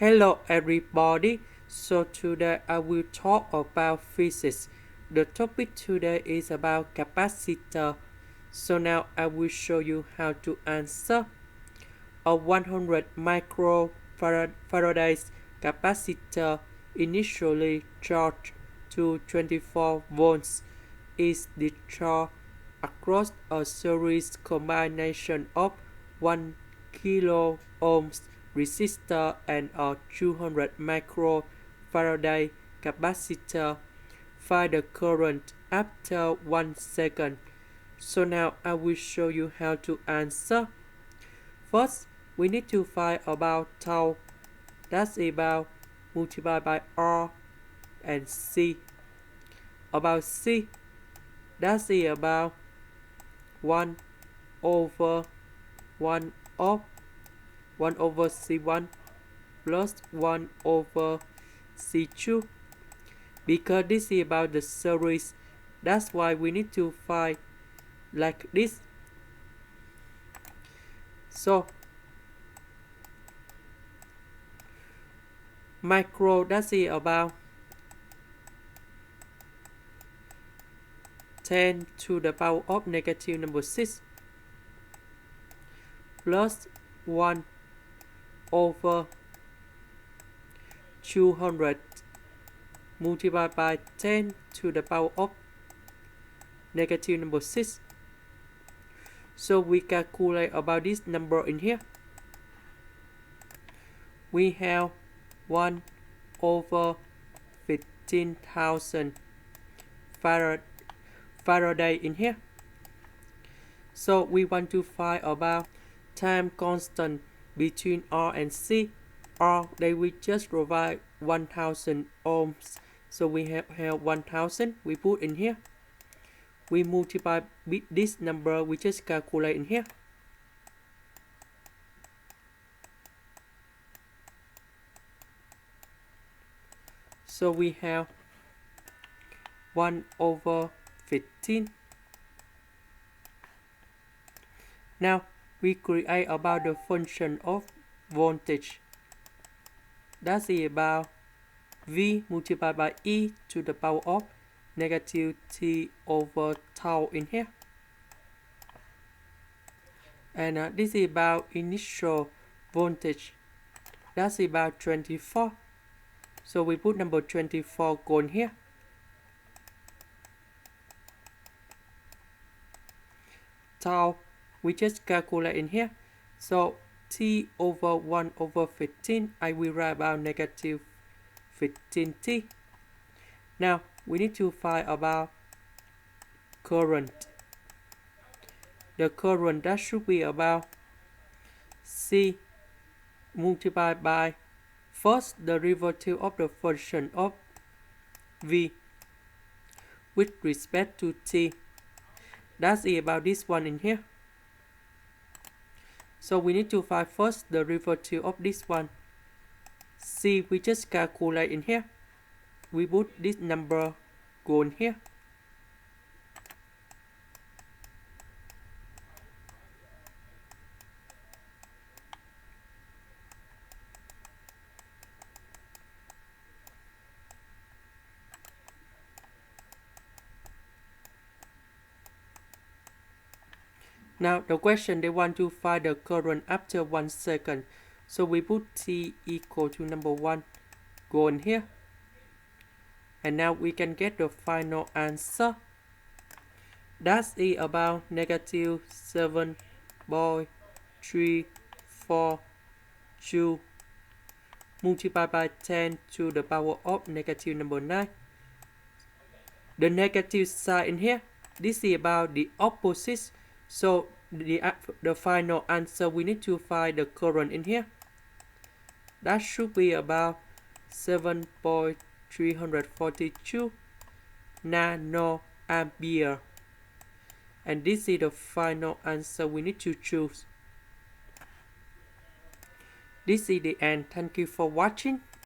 Hello everybody, so today I will talk about physics. The topic today is about capacitor. So now I will show you how to answer. A 100 microfarad capacitor initially charged to 24 volts is discharged across a series combination of 1 kilo ohms resistor and a 200 microfarad capacitor. Find the current after 1 second. So now I will show you how to answer. First, we need to find about tau. That's about multiplied by R and C. About C, that's about 1 over 1 of 1 over C1 plus 1 over C2. Because this is about the series, that's why we need to find like this. So micro, that's about 10 to the power of negative number 6 plus 1 over 200 multiplied by 10 to the power of negative number 6. So we calculate about this number in here. We have 1 over 15,000 Faraday in here. So we want to find about time constant between R and C. R, they will just provide 1000 ohms. So we have 1000, we put in here. We multiply with this number, we just calculate in here. So we have 1 over 15. Now we create about the function of voltage. That's about V multiplied by E to the power of negative T over tau in here. And this is about initial voltage. That's about 24. So we put number 24 going here. Tau, we just calculate in here. So T over 1 over 15, I will write about negative 15T. Now we need to find about current. The current, that should be about C multiplied by first derivative of the function of V with respect to T. That's about this one in here. So we need to find first the derivative of this one. C, we just calculate in here. We put this number going here. Now the question, they want to find the current after 1 second. So we put T equal to number 1 go in here. And now we can get the final answer. That's about negative 7.342 multiplied by 10 to the power of negative number 9. The negative sign in here, this is about the opposite. So the final answer, we need to find the current in here. That should be about 7.342 nanoampere. And this is the final answer we need to choose. This is the end. Thank you for watching.